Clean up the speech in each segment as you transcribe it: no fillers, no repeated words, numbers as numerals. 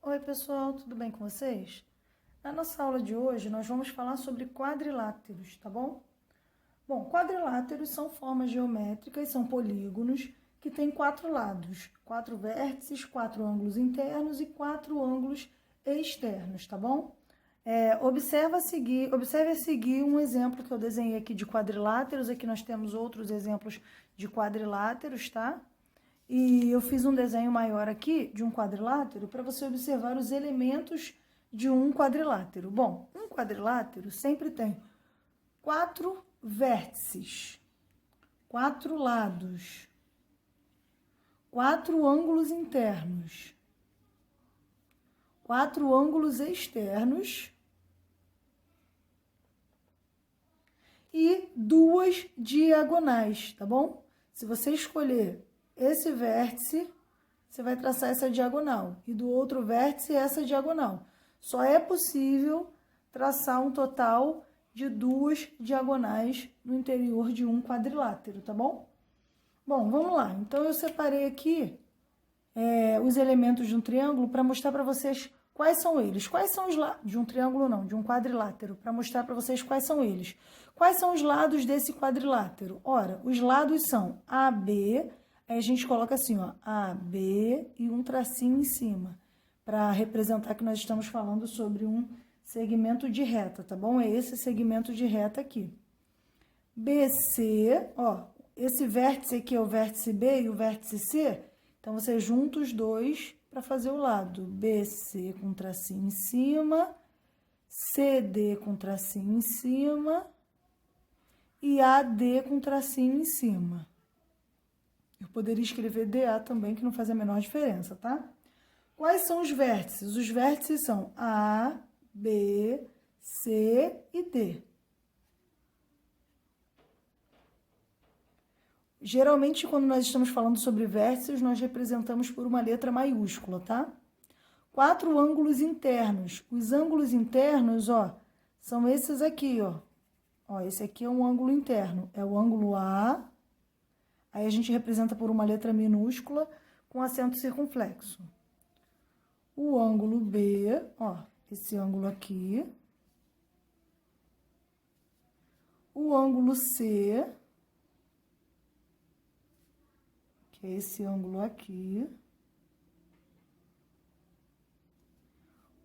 Oi pessoal, tudo bem com vocês? Na nossa aula de hoje nós vamos falar sobre quadriláteros, tá bom? Bom, quadriláteros são formas geométricas, são polígonos que têm 4 lados, 4 vértices, 4 ângulos internos e 4 ângulos externos, tá bom? Observe a seguir um exemplo que eu desenhei aqui de quadriláteros. Aqui nós temos outros exemplos de quadriláteros, tá? E eu fiz um desenho maior aqui de um quadrilátero para você observar os elementos de um quadrilátero. Bom, um quadrilátero sempre tem 4 vértices, 4 lados, 4 ângulos internos, 4 ângulos externos e 2 diagonais, tá bom? Se você escolher esse vértice, você vai traçar essa diagonal, e do outro vértice essa diagonal. Só é possível traçar um total de 2 diagonais no interior de um quadrilátero, tá bom? Bom, vamos lá. Então, eu separei aqui os elementos de um triângulo para mostrar para vocês quais são eles. Quais são os lados de um triângulo, não, de um quadrilátero, para mostrar para vocês quais são eles. Quais são os lados desse quadrilátero? Ora, os lados são AB. Aí a gente coloca assim, ó, AB e um tracinho em cima, para representar que nós estamos falando sobre um segmento de reta, tá bom? É esse segmento de reta aqui. BC, ó, esse vértice aqui é o vértice B e o vértice C, então você junta os dois para fazer o lado. BC com tracinho em cima, CD com tracinho em cima e AD com tracinho em cima. Eu poderia escrever DA também, que não faz a menor diferença, tá? Quais são os vértices? Os vértices são A, B, C e D. Geralmente, quando nós estamos falando sobre vértices, nós representamos por uma letra maiúscula, tá? 4 ângulos internos. Os ângulos internos, ó, são esses aqui, ó. Ó, esse aqui é um ângulo interno. É o ângulo A. Aí a gente representa por uma letra minúscula com acento circunflexo. O ângulo B, ó, esse ângulo aqui. O ângulo C, que é esse ângulo aqui.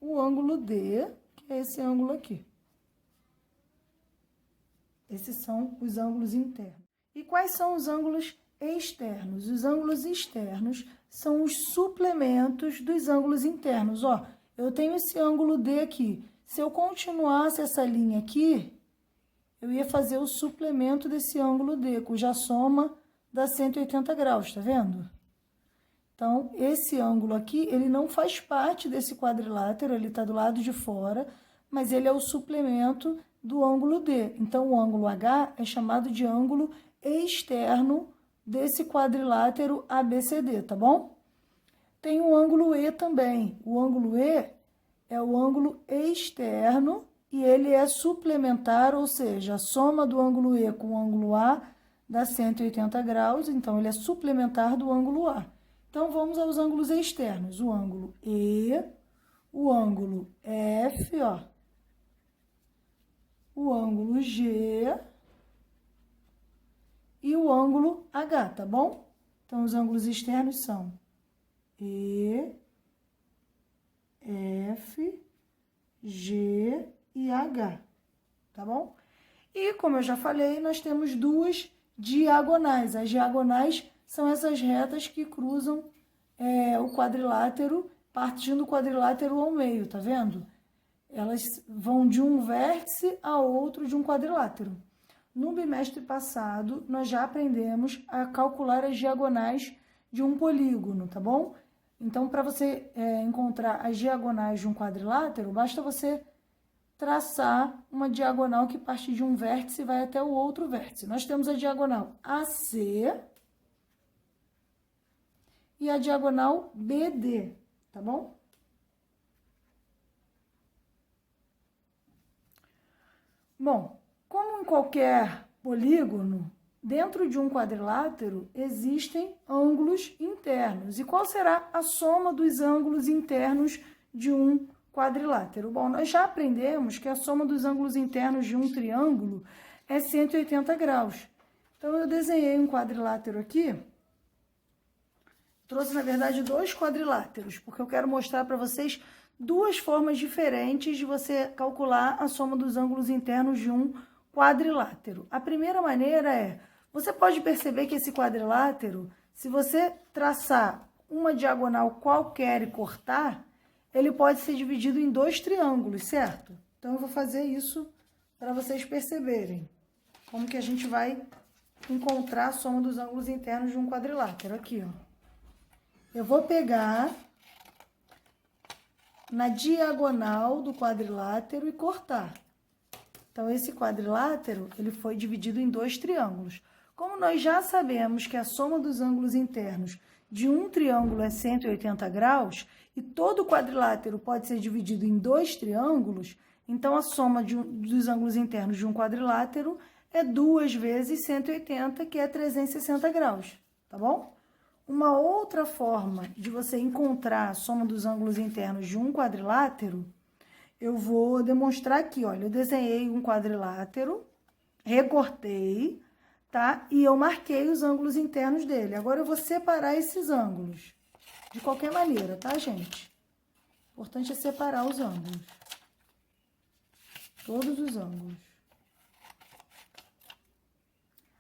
O ângulo D, que é esse ângulo aqui. Esses são os ângulos internos. E quais são os ângulos externos? Os ângulos externos são os suplementos dos ângulos internos. Ó, eu tenho esse ângulo D aqui. Se eu continuasse essa linha aqui, eu ia fazer o suplemento desse ângulo D, cuja soma dá 180 graus, tá vendo? Então, esse ângulo aqui, ele não faz parte desse quadrilátero, ele está do lado de fora, mas ele é o suplemento do ângulo D. Então, o ângulo H é chamado de ângulo externo desse quadrilátero ABCD, tá bom? Tem o ângulo E também. O ângulo E é o ângulo externo e ele é suplementar, ou seja, a soma do ângulo E com o ângulo A dá 180 graus, então ele é suplementar do ângulo A. Então, vamos aos ângulos externos. O ângulo E, o ângulo F, ó, o ângulo G e o ângulo H, tá bom? Então, os ângulos externos são E, F, G e H, tá bom? E, como eu já falei, nós temos 2 diagonais. As diagonais são essas retas que cruzam o quadrilátero, partindo do quadrilátero ao meio, tá vendo? Elas vão de um vértice a outro de um quadrilátero. No bimestre passado, nós já aprendemos a calcular as diagonais de um polígono, tá bom? Então, para você encontrar as diagonais de um quadrilátero, basta você traçar uma diagonal que parte de um vértice e vai até o outro vértice. Nós temos a diagonal AC e a diagonal BD, tá bom? Bom, como em qualquer polígono, dentro de um quadrilátero existem ângulos internos. E qual será a soma dos ângulos internos de um quadrilátero. Bom, nós já aprendemos que a soma dos ângulos internos de um triângulo é 180 graus. Então, eu desenhei um quadrilátero aqui. Trouxe, na verdade, dois quadriláteros, porque eu quero mostrar para vocês duas formas diferentes de você calcular a soma dos ângulos internos de um quadrilátero. A primeira maneira é, você pode perceber que esse quadrilátero, se você traçar uma diagonal qualquer e cortar, ele pode ser dividido em dois triângulos, certo? Então, eu vou fazer isso para vocês perceberem como que a gente vai encontrar a soma dos ângulos internos de um quadrilátero. Aqui, ó. Eu vou pegar na diagonal do quadrilátero e cortar. Então, esse quadrilátero, ele foi dividido em dois triângulos. Como nós já sabemos que a soma dos ângulos internos de um triângulo é 180 graus, e todo quadrilátero pode ser dividido em dois triângulos, então a soma dos ângulos internos de um quadrilátero é 2 vezes 180, que é 360 graus, tá bom? Uma outra forma de você encontrar a soma dos ângulos internos de um quadrilátero, eu vou demonstrar aqui, olha, eu desenhei um quadrilátero, recortei, tá? E eu marquei os ângulos internos dele. Agora, eu vou separar esses ângulos, de qualquer maneira, tá, gente? O importante é separar os ângulos. Todos os ângulos.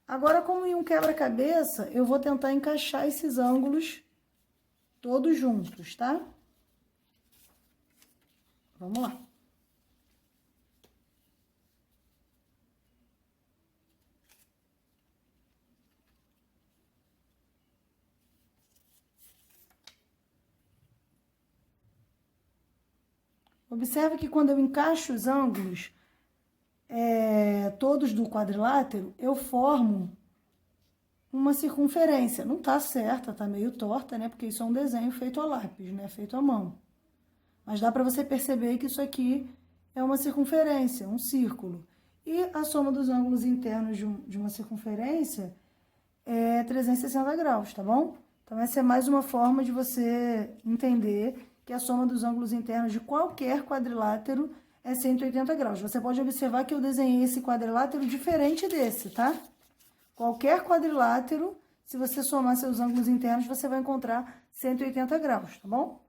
Agora, como em um quebra-cabeça, eu vou tentar encaixar esses ângulos todos juntos, tá? Vamos lá. Observe que quando eu encaixo os ângulos todos do quadrilátero, eu formo uma circunferência. Não tá certa, tá meio torta, né? Porque isso é um desenho feito a lápis, né? Feito à mão. Mas dá para você perceber que isso aqui é uma circunferência, um círculo. E a soma dos ângulos internos de uma circunferência é 360 graus, tá bom? Então, essa é mais uma forma de você entender que a soma dos ângulos internos de qualquer quadrilátero é 180 graus. Você pode observar que eu desenhei esse quadrilátero diferente desse, tá? Qualquer quadrilátero, se você somar seus ângulos internos, você vai encontrar 180 graus, tá bom?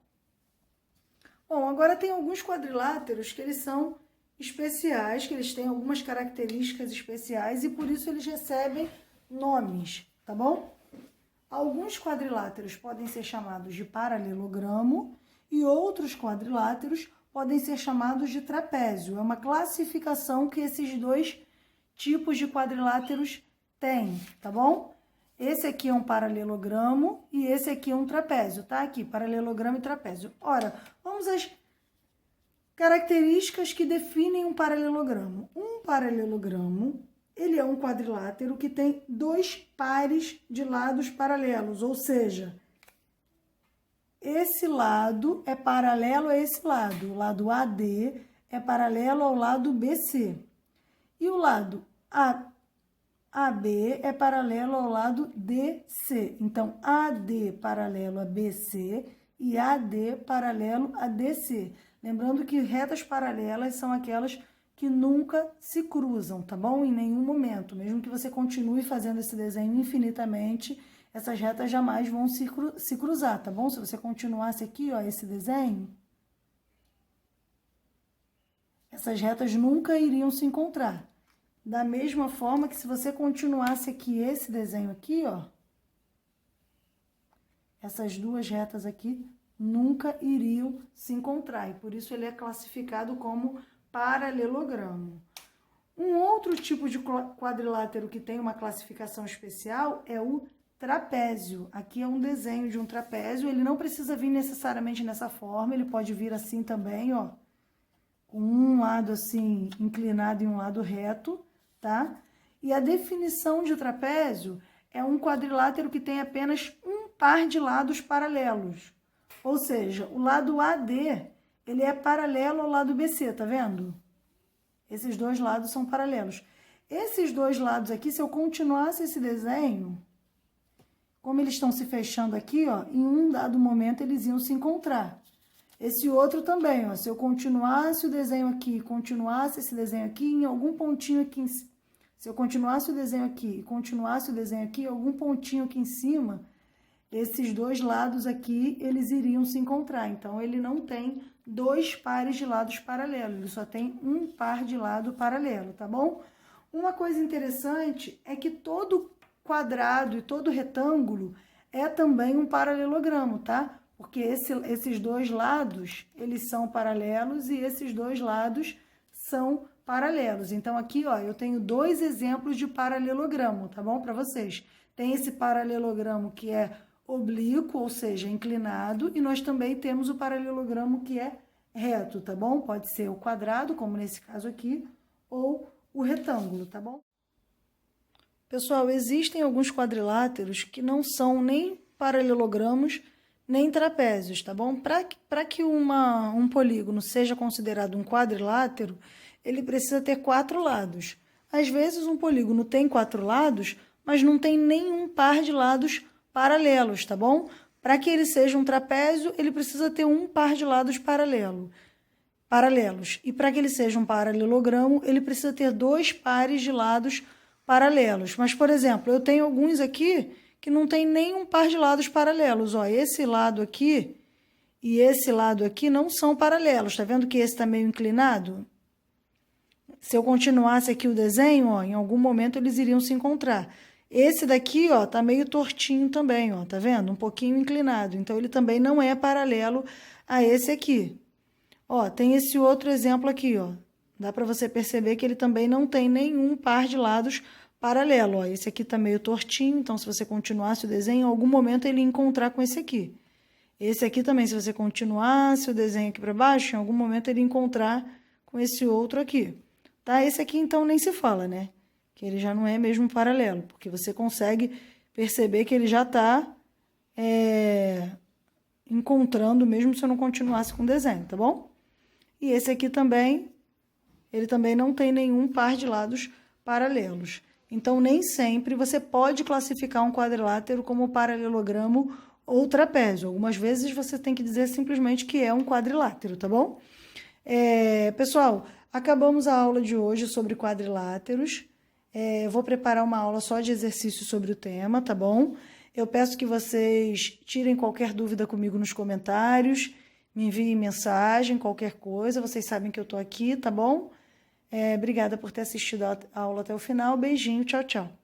Bom, agora tem alguns quadriláteros que eles são especiais, que eles têm algumas características especiais e por isso eles recebem nomes, tá bom? Alguns quadriláteros podem ser chamados de paralelogramo e outros quadriláteros podem ser chamados de trapézio. É uma classificação que esses dois tipos de quadriláteros têm, tá bom? Esse aqui é um paralelogramo e esse aqui é um trapézio, tá? Aqui, paralelogramo e trapézio. Ora, vamos às características que definem um paralelogramo. Um paralelogramo, ele é um quadrilátero que tem dois pares de lados paralelos, ou seja, esse lado é paralelo a esse lado. O lado AD é paralelo ao lado BC. E o lado AB é paralelo ao lado DC. Então, AD paralelo a BC e AD paralelo a DC. Lembrando que retas paralelas são aquelas que nunca se cruzam, tá bom? Em nenhum momento. Mesmo que você continue fazendo esse desenho infinitamente, essas retas jamais vão se cruzar, tá bom? Se você continuasse aqui, ó, esse desenho, essas retas nunca iriam se encontrar. Da mesma forma que se você continuasse aqui esse desenho aqui, ó, essas duas retas aqui nunca iriam se encontrar. E por isso ele é classificado como paralelogramo. Um outro tipo de quadrilátero que tem uma classificação especial é o trapézio. Aqui é um desenho de um trapézio, ele não precisa vir necessariamente nessa forma, ele pode vir assim também, ó, com um lado assim inclinado e um lado reto, tá? E a definição de trapézio é um quadrilátero que tem apenas um par de lados paralelos. Ou seja, o lado AD, ele é paralelo ao lado BC, tá vendo? Esses dois lados são paralelos. Esses dois lados aqui, se eu continuasse esse desenho, como eles estão se fechando aqui, ó, em um dado momento eles iam se encontrar. Esse outro também, ó, se eu continuasse o desenho aqui, continuasse esse desenho aqui, em algum pontinho aqui, se eu continuasse o desenho aqui e continuasse o desenho aqui, algum pontinho aqui em cima, esses dois lados aqui, eles iriam se encontrar. Então, ele não tem dois pares de lados paralelos, ele só tem um par de lado paralelo, tá bom? Uma coisa interessante é que todo quadrado e todo retângulo é também um paralelogramo, tá? Porque esses dois lados, eles são paralelos e esses dois lados são paralelos. Então, aqui, ó, eu tenho dois exemplos de paralelogramo, tá bom? Para vocês. Tem esse paralelogramo que é oblíquo, ou seja, inclinado, e nós também temos o paralelogramo que é reto, tá bom? Pode ser o quadrado, como nesse caso aqui, ou o retângulo, tá bom? Pessoal, existem alguns quadriláteros que não são nem paralelogramos, nem trapézios, tá bom? Para que um polígono seja considerado um quadrilátero, ele precisa ter 4 lados. Às vezes, um polígono tem 4 lados, mas não tem nenhum par de lados paralelos, tá bom? Para que ele seja um trapézio, ele precisa ter um par de lados paralelos. E para que ele seja um paralelogramo, ele precisa ter 2 pares de lados paralelos. Mas, por exemplo, eu tenho alguns aqui que não tem nenhum par de lados paralelos. Ó, esse lado aqui e esse lado aqui não são paralelos. Tá vendo que esse está meio inclinado? Se eu continuasse aqui o desenho, ó, em algum momento eles iriam se encontrar. Esse daqui, ó, tá meio tortinho também, ó, tá vendo? Um pouquinho inclinado. Então, ele também não é paralelo a esse aqui. Ó, tem esse outro exemplo aqui, ó. Dá para você perceber que ele também não tem nenhum par de lados paralelo, ó. Esse aqui tá meio tortinho, então se você continuasse o desenho, em algum momento ele ia encontrar com esse aqui. Esse aqui também, se você continuasse o desenho aqui para baixo, em algum momento ele ia encontrar com esse outro aqui. Tá? Esse aqui, então, nem se fala, né? Que ele já não é mesmo paralelo, porque você consegue perceber que ele já tá encontrando, mesmo se eu não continuasse com o desenho, tá bom? E esse aqui também, ele também não tem nenhum par de lados paralelos. Então, nem sempre você pode classificar um quadrilátero como paralelogramo ou trapézio. Algumas vezes você tem que dizer simplesmente que é um quadrilátero, tá bom? Pessoal, acabamos a aula de hoje sobre quadriláteros. Vou preparar uma aula só de exercício sobre o tema, tá bom? Eu peço que vocês tirem qualquer dúvida comigo nos comentários, me enviem mensagem, qualquer coisa, vocês sabem que eu tô aqui, tá bom? Obrigada por ter assistido a aula até o final. Beijinho, tchau, tchau.